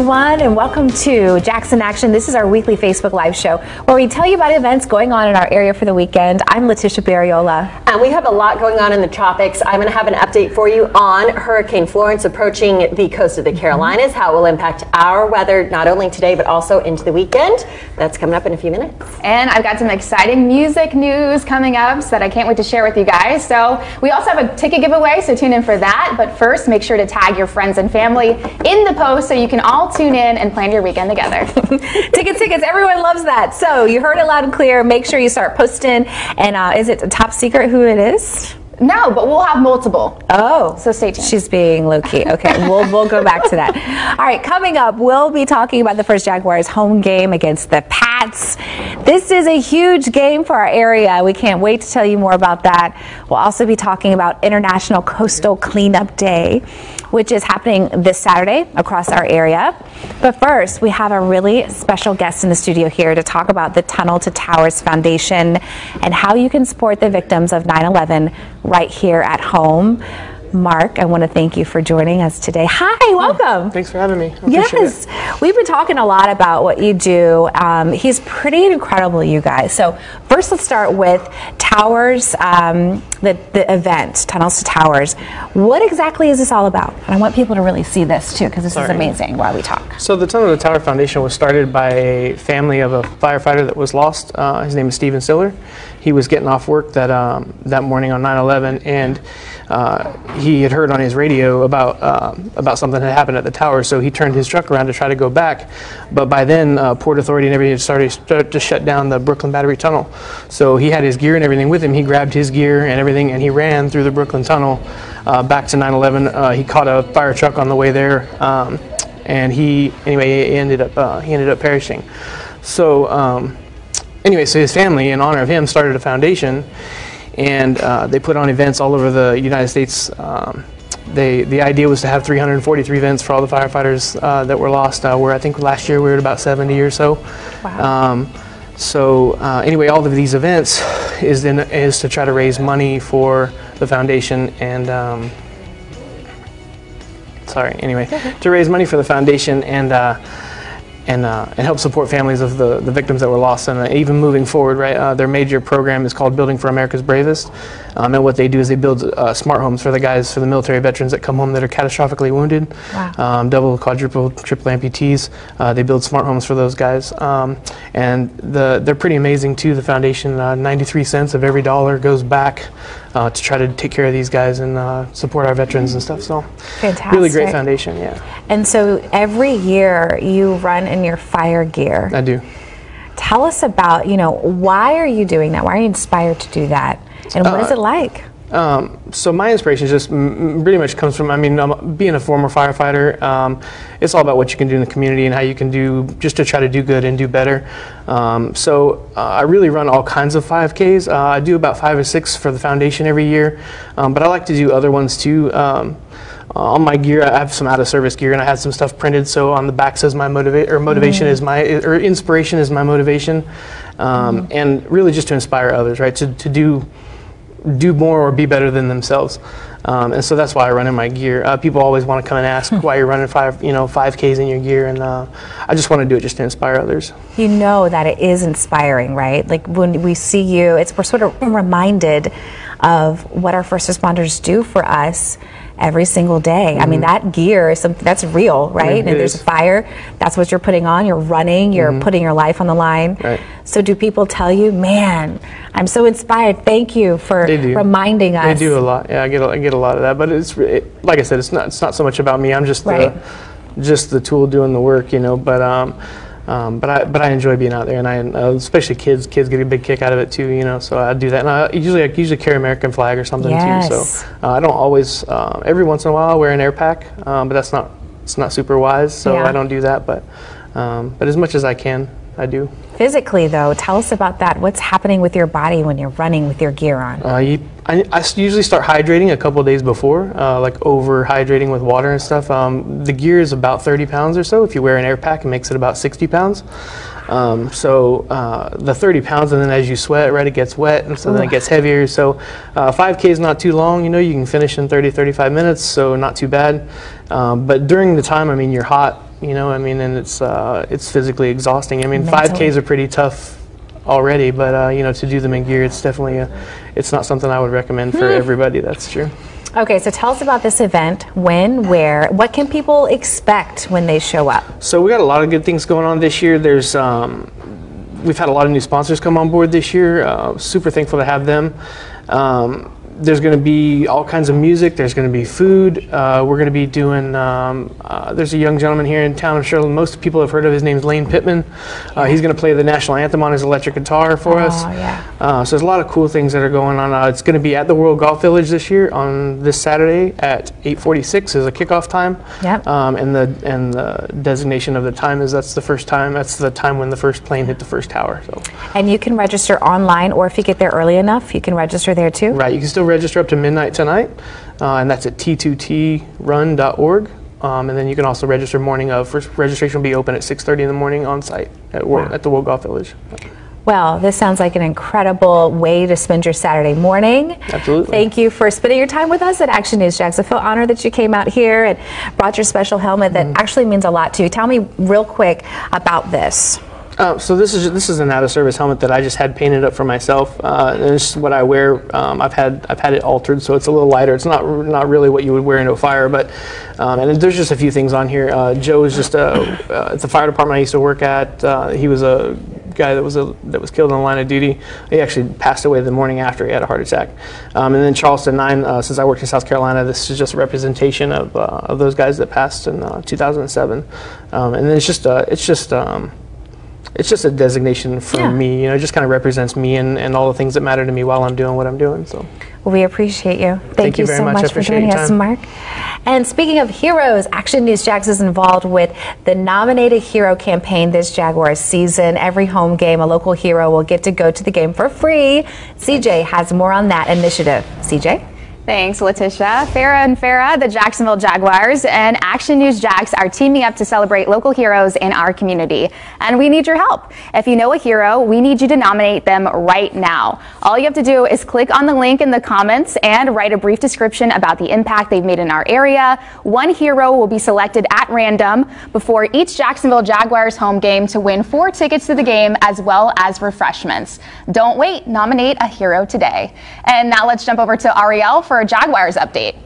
everyone, and welcome to Jackson Action. This is our weekly Facebook Live show where we tell you about events going on in our area for the weekend. I'm Letitia Barriola. And we have a lot going on in the tropics. I'm going to have an update for you on Hurricane Florence approaching the coast of the Carolinas, how it will impact our weather not only today but also into the weekend. That's coming up in a few minutes. And I've got some exciting music news coming up that I can't wait to share with you guys. So we also have a ticket giveaway, so tune in for that. But first, make sure to tag your friends and family in the post so you can all tune in and plan your weekend together. Tickets, everyone loves that. So you heard it loud and clear. Make sure you start posting. And is it a top secret who it is? No, but we'll have multiple. Oh, so stay tuned. She's being low-key. Okay, we'll go back to that. All right, coming up, we'll be talking about the first Jaguars home game against the Pats. This is a huge game for our area. We can't wait to tell you more about that. We'll also be talking about International Coastal Cleanup Day, which is happening this Saturday across our area. But first, we have a really special guest in the studio here to talk about the Tunnel to Towers Foundation and how you can support the victims of 9/11 right here at home. Mark, I want to thank you for joining us today. Hi, welcome. Thanks for having me. Yes, we've been talking a lot about what you do. He's pretty incredible, you guys. So first, let's start with Towers, the event, Tunnels to Towers. What exactly is this all about? And I want people to really see this too, because this is amazing while we talk. So the Tunnel to Tower Foundation was started by a family of a firefighter that was lost. His name is Stephen Siller. He was getting off work that morning on 9/11, and he had heard on his radio about something that had happened at the tower, so he turned his truck around to try to go back. But by then, Port Authority and everything had started to shut down the Brooklyn Battery Tunnel. So he had his gear and everything with him. He grabbed his gear and everything, and he ran through the Brooklyn Tunnel back to 9/11. He caught a fire truck on the way there, and he ended up perishing. So. Anyway, so his family, in honor of him, started a foundation, and they put on events all over the United States. The idea was to have 343 events for all the firefighters that were lost. Where I think last year we were at about 70 or so. Wow. Anyway, all of these events is to try to raise money for the foundation and. To raise money for the foundation and help support families of the victims that were lost. And even moving forward, right, their major program is called Building for America's Bravest. And what they do is they build smart homes for the military veterans that come home that are catastrophically wounded. Wow. Double, quadruple, triple amputees. They build smart homes for those guys. And they're pretty amazing too, the foundation. 93 cents of every dollar goes back to try to take care of these guys and support our veterans and stuff. So fantastic. Really great foundation, yeah. And so every year you run in your fire gear. I do. Tell us about, why are you doing that? Why are you inspired to do that? And what is it like? So my inspiration just pretty much comes from, being a former firefighter, it's all about what you can do in the community and how you can do, just to try to do good and do better. I really run all kinds of 5Ks. I do about 5 or 6 for the foundation every year, but I like to do other ones too. On my gear, I have some out-of-service gear, and I had some stuff printed. So on the back says my motivation is inspiration is my motivation, and really just to inspire others, right? To do more or be better than themselves, and so that's why I run in my gear. People always want to come and ask why you're running 5Ks in your gear, and I just want to do it just to inspire others. You know that it is inspiring, right? Like when we see you, we're sort of reminded of what our first responders do for us every single day. I mean, that gear is something that's real, right? And if there's a fire, that's what you're putting on. You're running, you're putting your life on the line. Right. So do people tell you, man, I'm so inspired, thank you for reminding us? They do a lot. Yeah, I get a lot of that. But like I said, it's not so much about me. I'm just the tool doing the work, But I enjoy being out there, and I especially kids get a big kick out of it too, So I do that, and I usually carry American flag or something too. So I don't always. Every once in a while, I wear an air pack, but it's not super wise, so I don't do that. But as much as I can, I do. Physically, though, tell us about that. What's happening with your body when you're running with your gear on? I usually start hydrating a couple of days before, like over hydrating with water and stuff. The gear is about 30 pounds or so. If you wear an air pack, it makes it about 60 pounds. The 30 pounds, and then as you sweat, right, it gets wet, and so then it gets heavier. So 5K is not too long. You can finish in 30, 35 minutes, so not too bad. But during the time, you're hot. you know. I mean, and it's physically exhausting. I mean, Mentally. 5Ks are pretty tough already, but you know, to do them in gear, it's definitely it's not something I would recommend for everybody. That's true. Okay, so tell us about this event. When, where, what can people expect when they show up? So we got a lot of good things going on this year. There's we've had a lot of new sponsors come on board this year. Super thankful to have them. There's going to be all kinds of music. There's going to be food. We're going to be doing, there's a young gentleman here in town, I'm sure most people have heard of. His name's Lane Pittman. He's going to play the national anthem on his electric guitar for us. So there's a lot of cool things that are going on. It's going to be at the World Golf Village this year on this Saturday at 8:46 is a kickoff time. Yep. And the designation of the time is that's the time when the first plane hit the first tower. So. And you can register online, or if you get there early enough, you can register there too? Right, you can still register up to midnight tonight, and that's at t2trun.org. And then you can also register morning of. First registration will be open at 6:30 in the morning on site at the World Golf Village. Well, this sounds like an incredible way to spend your Saturday morning. Absolutely. Thank you for spending your time with us at Action News Jacksonville. Honored that you came out here and brought your special helmet that actually means a lot to you. Tell me real quick about this. So this is an out-of-service helmet that I just had painted up for myself, and this is what I wear. I've had it altered, so it's a little lighter. It's not really what you would wear into a fire, but and there's just a few things on here. Joe is just at the fire department I used to work at. He was a guy that was killed in the line of duty. He actually passed away the morning after he had a heart attack. And then Charleston 9, since I worked in South Carolina, this is just a representation of those guys that passed in 2007. And then it's just a designation for me, you know. It just kind of represents me and all the things that matter to me while I'm doing what I'm doing. So, well, we appreciate you. Thank you very so much for joining us, Mark. And speaking of heroes, Action News Jax is involved with the Nominate a Hero campaign this Jaguars season. Every home game, a local hero will get to go to the game for free. CJ has more on that initiative. CJ? Thanks, Letitia. Farah and Farah, the Jacksonville Jaguars, and Action News Jax are teaming up to celebrate local heroes in our community. And we need your help. If you know a hero, we need you to nominate them right now. All you have to do is click on the link in the comments and write a brief description about the impact they've made in our area. One hero will be selected at random before each Jacksonville Jaguars home game to win 4 tickets to the game as well as refreshments. Don't wait, nominate a hero today. And now let's jump over to Ariel for a Jaguars update.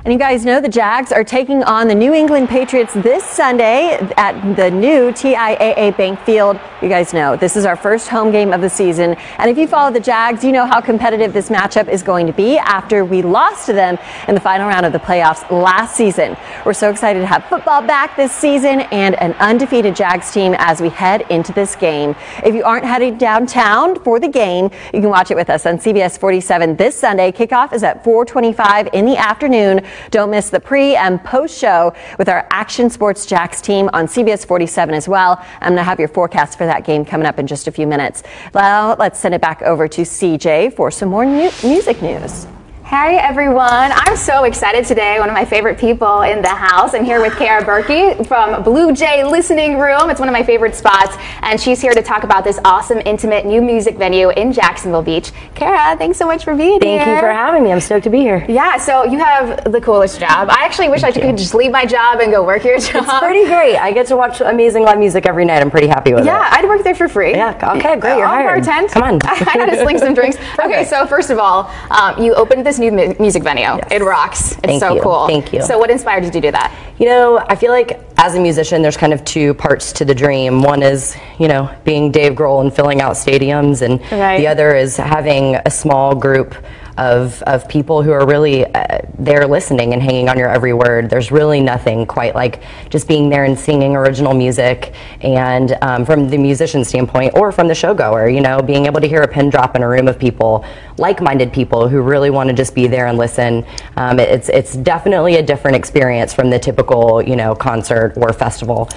And you guys know the Jags are taking on the New England Patriots this Sunday at the new TIAA Bank Field. You guys know this is our first home game of the season. And if you follow the Jags, you know how competitive this matchup is going to be after we lost to them in the final round of the playoffs last season. We're so excited to have football back this season and an undefeated Jags team as we head into this game. If you aren't heading downtown for the game, you can watch it with us on CBS 47 this Sunday. Kickoff is at 4:25 in the afternoon. Don't miss the pre and post show with our Action Sports Jax team on CBS 47 as well. I'm going to have your forecast for that game coming up in just a few minutes. Well, let's send it back over to CJ for some more music news. Hey everyone, I'm so excited today. One of my favorite people in the house. I'm here with Kara Berkey from Blue Jay Listening Room. It's one of my favorite spots, and she's here to talk about this awesome, intimate new music venue in Jacksonville Beach. Kara, thanks so much for being here. Thank you for having me. I'm stoked to be here. Yeah, so you have the coolest job. I actually wish I could just leave my job and go work your job. It's pretty great. I get to watch amazing live music every night. I'm pretty happy with it. Yeah, I'd work there for free. Yeah, okay, great. You're I'll hired. bartend. Come on. I gotta sling some drinks. Okay, so first of all, you opened this new music venue. Yes. It rocks. It's Thank so you. cool. Thank you. So what inspired you to do that? You know, I feel like as a musician, there's kind of 2 parts to the dream. One is, you know, being Dave Grohl and filling out stadiums, and the other is having a small group of people who are really there listening and hanging on your every word. There's really nothing quite like just being there and singing original music, and from the musician standpoint or from the showgoer, you know, being able to hear a pin drop in a room of people, like-minded people who really want to just be there and listen. It's definitely a different experience from the typical, you know, concert or festival.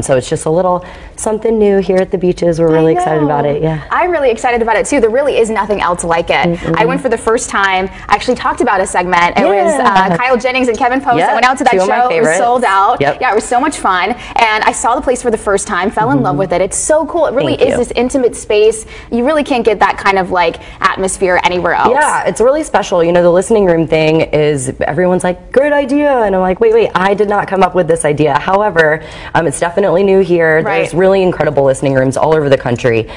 So it's just a little something new here at the beaches. We're really excited about it. Yeah, I'm really excited about it too. There really is nothing else like it. I went for the first first time, I actually talked about a segment. It was Kyle Jennings and Kevin Post. I went out to that show. It was sold out. Yeah, it was so much fun. And I saw the place for the first time, fell in love with it. It's so cool. It really is this intimate space. You really can't get that kind of like atmosphere anywhere else. Yeah, it's really special. You know, the listening room thing is, everyone's like, great idea. And I'm like, wait, I did not come up with this idea. However, it's definitely new here. There's really incredible listening rooms all over the country.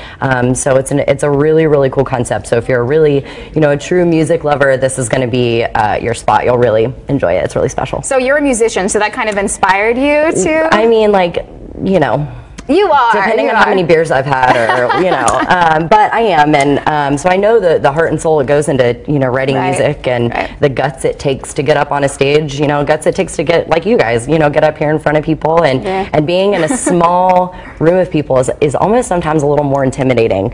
So it's a really, really cool concept. So if you're a really, you know, a true music lover, this is going to be your spot. You'll really enjoy it. It's really special. So you're a musician, so that kind of inspired you to? I mean, like, you know. You are. Depending on how many beers I've had, or you know, but I am, and so I know the heart and soul it goes into, you know, writing music, and the guts it takes to get up on a stage, you know, guts it takes to get, like you guys, you know, get up here in front of people, and being in a small room of people is almost sometimes a little more intimidating.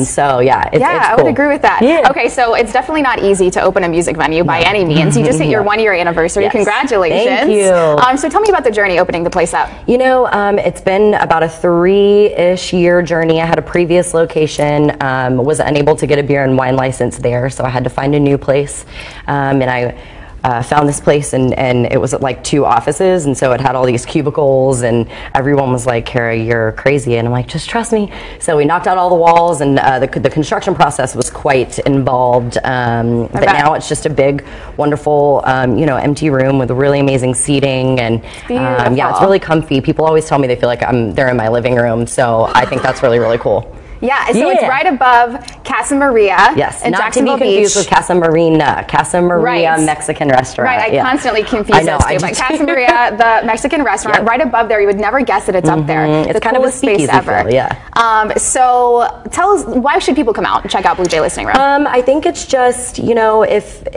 So yeah, it's I cool. would agree with that. Okay, so it's definitely not easy to open a music venue by any means. You just hit your 1-year anniversary. Congratulations! Thank you. So tell me about the journey opening the place up. You know, it's been about a 3-ish year journey. I had a previous location, was unable to get a beer and wine license there, so I had to find a new place, and I found this place, and it was like 2 offices, and so it had all these cubicles, and everyone was like, Kara, you're crazy, and I'm like, just trust me. So we knocked out all the walls, and the construction process was quite involved, but now it's just a big, wonderful, you know, empty room with really amazing seating, and yeah, it's really comfy. People always tell me they feel like they're in my living room, so I think that's really, really cool. Yeah, so it's right above Casa Maria. Yes, in not Jacksonville to be confused Beach. with Casa Marina. Casa Maria Mexican restaurant. Right, I constantly confuse those two. But Casa Maria, the Mexican restaurant, right above there, you would never guess that it's up there. It's kind of a space ever. So tell us, why should people come out and check out Blue Jay Listening Room? I think it's just, you know, if,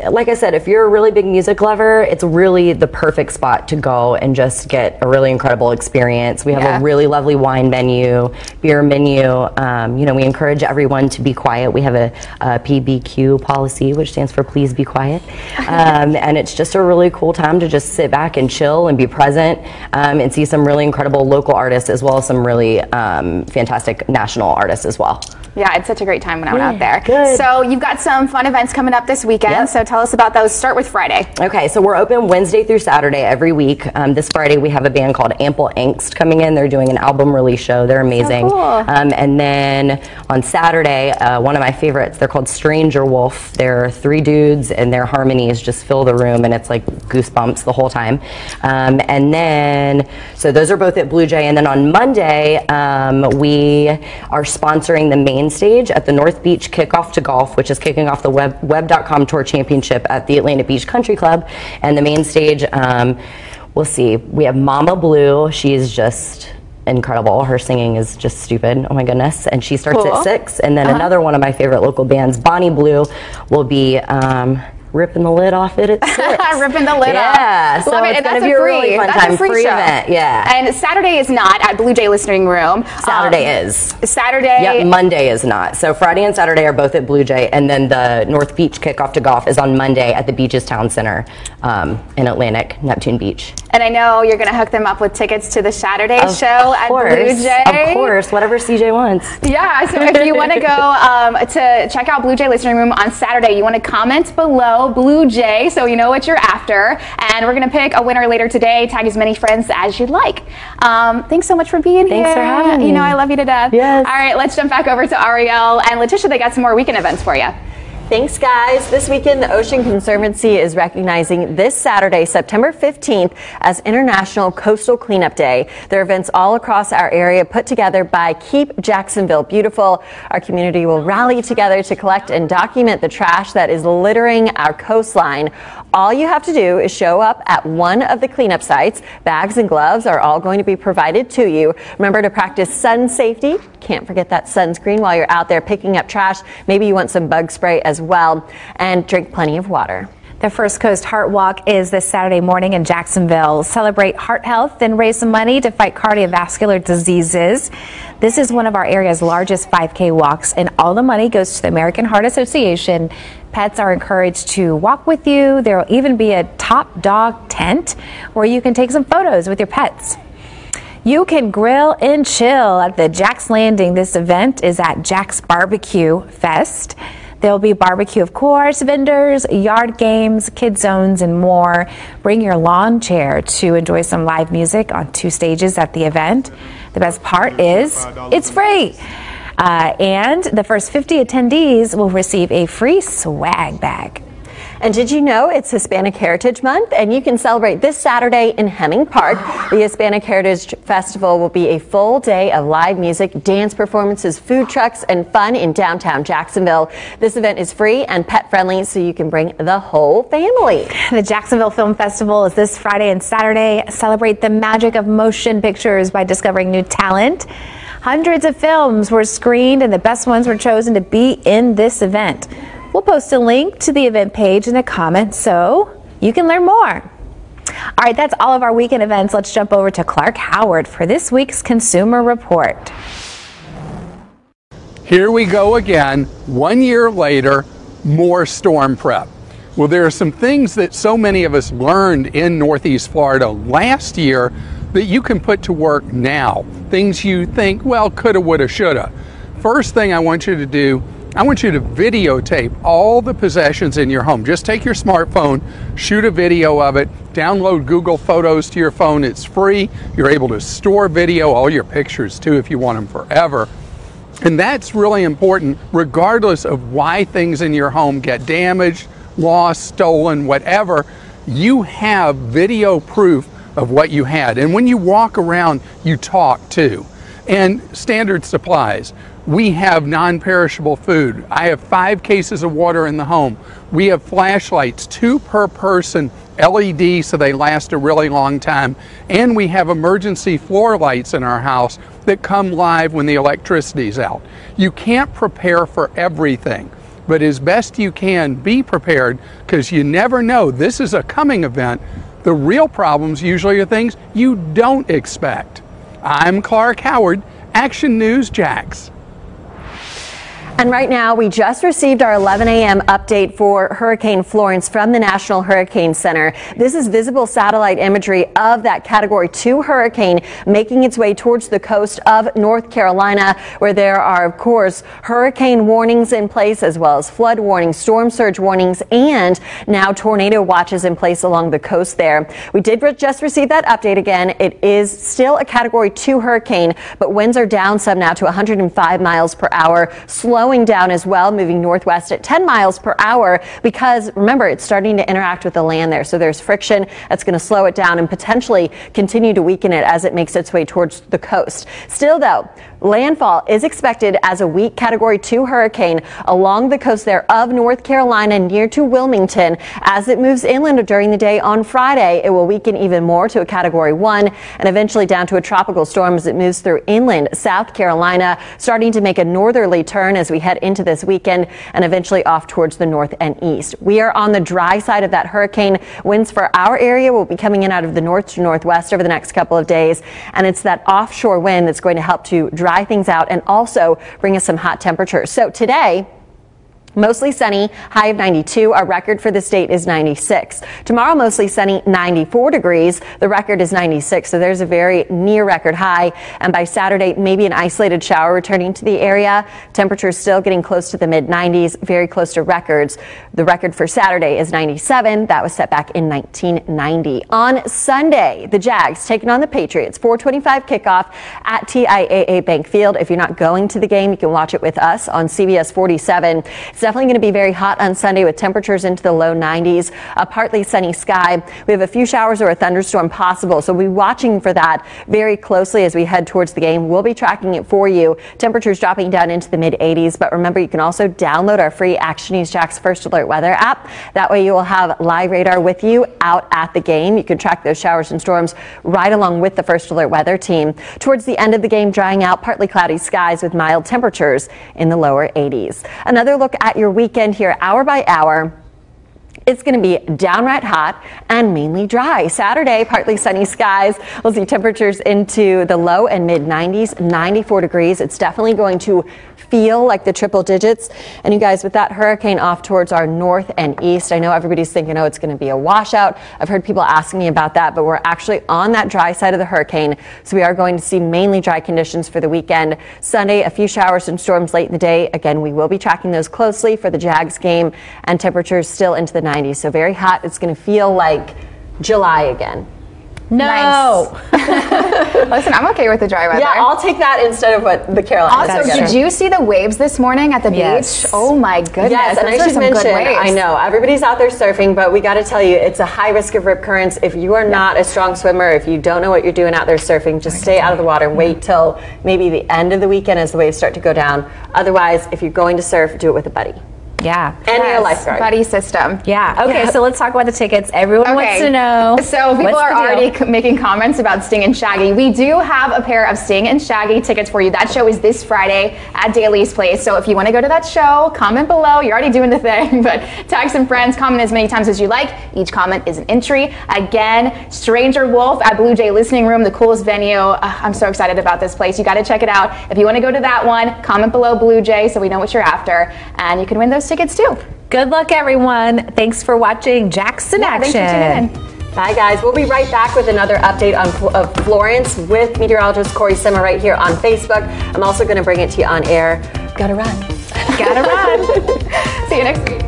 like I said, if you're a really big music lover, it's really the perfect spot to go and just get a really incredible experience. We have a really lovely wine menu, beer menu. You know, we encourage everyone to be quiet. We have a PBQ policy, which stands for Please Be Quiet. And it's just a really cool time to just sit back and chill and be present, and see some really incredible local artists, as well as some really fantastic national artists as well. Yeah, it's such a great time when I went out there. Good. So you've got some fun events coming up this weekend, so tell us about those. Start with Friday. Okay, so we're open Wednesday through Saturday every week. This Friday we have a band called Ample Angst coming in. They're doing an album release show. They're amazing. Cool. And then on Saturday, one of my favorites, they're called Stranger Wolf. They're 3 dudes, and their harmonies just fill the room, and it's like goosebumps the whole time. And then, so those are both at Blue Jay. And then on Monday, we are sponsoring the main stage at the North Beach Kickoff to Golf, which is kicking off the Web.com Tour Championship at the Atlantic Beach Country Club. And the main stage, we'll see, we have Mama Blue. She's just incredible. Her singing is just stupid. Oh my goodness. And she starts at 6. And then another one of my favorite local bands, Bonnie Blue, will be ripping the lid off it at 6. Ripping the lid off. Yeah, so it's going to be a really fun time. Free event. Yeah. And Saturday is not at Blue Jay Listening Room. Saturday is. Saturday. Yep, Monday is not. So Friday and Saturday are both at Blue Jay, and then the North Beach Kickoff to Golf is on Monday at the Beaches Town Center in Atlantic, Neptune Beach. And I know you're going to hook them up with tickets to the Saturday show at Blue Jay. Of course, whatever CJ wants. Yeah, so if you want to go to check out Blue Jay Listening Room on Saturday, you want to comment below Blue Jay so you know what you're after. And we're going to pick a winner later today. Tag as many friends as you'd like. Thanks so much for being here. Thanks for having me. You know I love you to death. Yes. All right, let's jump back over to Ariel and Letitia. They got some more weekend events for you. Thanks, guys. This weekend, the Ocean Conservancy is recognizing this Saturday, September 15th, as International Coastal Cleanup Day. There are events all across our area put together by Keep Jacksonville Beautiful. Our community will rally together to collect and document the trash that is littering our coastline. All you have to do is show up at one of the cleanup sites. Bags and gloves are all going to be provided to you. Remember to practice sun safety. Can't forget that sunscreen while you're out there picking up trash. Maybe you want some bug spray as well, and drink plenty of water. The First Coast Heart Walk is this Saturday morning in Jacksonville. Celebrate heart health and raise some money to fight cardiovascular diseases. This is one of our area's largest 5K walks, and all the money goes to the American Heart Association. Pets are encouraged to walk with you. There will even be a top dog tent where you can take some photos with your pets. You can grill and chill at the Jack's Landing. This event is at Jack's Barbecue Fest. There'll be barbecue, of course, vendors, yard games, kid zones, and more. Bring your lawn chair to enjoy some live music on 2 stages at the event. The best part is it's free. And the first 50 attendees will receive a free swag bag. And did you know it's Hispanic Heritage Month, and you can celebrate this Saturday in Hemming Park. The Hispanic Heritage Festival will be a full day of live music, dance performances, food trucks, and fun in downtown Jacksonville. This event is free and pet friendly, so you can bring the whole family. The Jacksonville Film Festival is this Friday and Saturday. Celebrate the magic of motion pictures by discovering new talent. Hundreds of films were screened, and the best ones were chosen to be in this event. We'll post a link to the event page in the comments so you can learn more. All right, that's all of our weekend events. Let's jump over to Clark Howard for this week's Consumer Report. Here we go again, 1 year later, more storm prep. Well, there are some things that so many of us learned in Northeast Florida last year that you can put to work now. Things you think, well, coulda, woulda, shoulda. First thing I want you to do, I want you to videotape all the possessions in your home. Just take your smartphone, shoot a video of it, download Google Photos to your phone. It's free. You're able to store video, all your pictures too, if you want them forever. And that's really important regardless of why things in your home get damaged, lost, stolen, whatever. You have video proof of what you had. And when you walk around, you talk too. And standard supplies. We have non-perishable food. I have 5 cases of water in the home. We have flashlights, 2 per person, LED, so they last a really long time. And we have emergency floor lights in our house that come live when the electricity's out. You can't prepare for everything, but as best you can, be prepared, because you never know. This is a coming event. The real problems usually are things you don't expect. I'm Clark Howard, Action News Jax. And right now, we just received our 11 a.m. update for Hurricane Florence from the National Hurricane Center. This is visible satellite imagery of that Category 2 hurricane making its way towards the coast of North Carolina, where there are, of course, hurricane warnings in place, as well as flood warnings, storm surge warnings, and now tornado watches in place along the coast there. We did just receive that update again. It is still a Category 2 hurricane, but winds are down some now to 105 miles per hour, slowing down as well, moving northwest at 10 miles per hour, because remember, it's starting to interact with the land there. So there's friction that's going to slow it down and potentially continue to weaken it as it makes its way towards the coast. Still though, landfall is expected as a weak Category 2 hurricane along the coast there of North Carolina near to Wilmington. As it moves inland during the day on Friday, it will weaken even more to a Category 1 and eventually down to a tropical storm as it moves through inland South Carolina, starting to make a northerly turn as we head into this weekend and eventually off towards the north and east. We are on the dry side of that hurricane. Winds for our area will be coming in out of the north to northwest over the next couple of days, and it's that offshore wind that's going to help to dry things out and also bring us some hot temperatures. So today, mostly sunny, high of 92. Our record for the state is 96. Tomorrow, mostly sunny, 94 degrees. The record is 96, so there's a very near record high. And by Saturday, maybe an isolated shower returning to the area. Temperatures still getting close to the mid-90s, very close to records. The record for Saturday is 97. That was set back in 1990. On Sunday, the Jags taking on the Patriots. 4:25 kickoff at TIAA Bank Field. If you're not going to the game, you can watch it with us on CBS 47. It's definitely going to be very hot on Sunday with temperatures into the low 90s, a partly sunny sky. We have a few showers or a thunderstorm possible, so we'll be watching for that very closely as we head towards the game. We'll be tracking it for you. Temperatures dropping down into the mid 80s, but remember, you can also download our free Action News Jax First Alert Weather app. That way you will have live radar with you out at the game. You can track those showers and storms right along with the First Alert Weather team. Towards the end of the game, drying out, partly cloudy skies with mild temperatures in the lower 80s. Another look at your weekend here, hour by hour. It's going to be downright hot and mainly dry. Saturday, partly sunny skies. We'll see temperatures into the low and mid 90s, 94 degrees. It's definitely going to feel like the triple digits. And you guys, with that hurricane off towards our north and east, I know everybody's thinking, oh, it's going to be a washout. I've heard people asking me about that, but we're actually on that dry side of the hurricane. So we are going to see mainly dry conditions for the weekend. Sunday, a few showers and storms late in the day. Again, we will be tracking those closely for the Jags game, and temperatures still into the 90s. So very hot. It's going to feel like July again. No. Nice. Listen, I'm okay with the dry weather. Yeah, I'll take that instead of what the Carolinas. Also, did you see the waves this morning at the beach? Oh my goodness. Yes, and I should mention, I know everybody's out there surfing, but we got to tell you, it's a high risk of rip currents. If you are not a strong swimmer, if you don't know what you're doing out there surfing, just stay out of the water and wait till maybe the end of the weekend as the waves start to go down. Otherwise, if you're going to surf, do it with a buddy. Yeah. And your lifeguard. Buddy system. Yeah. Okay, so let's talk about the tickets. Everyone wants to know. So people are already making comments about Sting and Shaggy. We do have a pair of Sting and Shaggy tickets for you. That show is this Friday at Daly's Place. So if you want to go to that show, comment below. You're already doing the thing, but tag some friends, comment as many times as you like. Each comment is an entry. Again, Stranger Wolf at Blue Jay Listening Room, the coolest venue. I'm so excited about this place. You got to check it out. If you want to go to that one, comment below Blue Jay so we know what you're after, and you can win those tickets too. Good luck, everyone. Thanks for watching Jackson Action. Thanks for tuning in. Bye, guys. We'll be right back with another update on Florence with meteorologist Corey Simmer right here on Facebook. I'm also going to bring it to you on air. Gotta run. Gotta run. See you next week.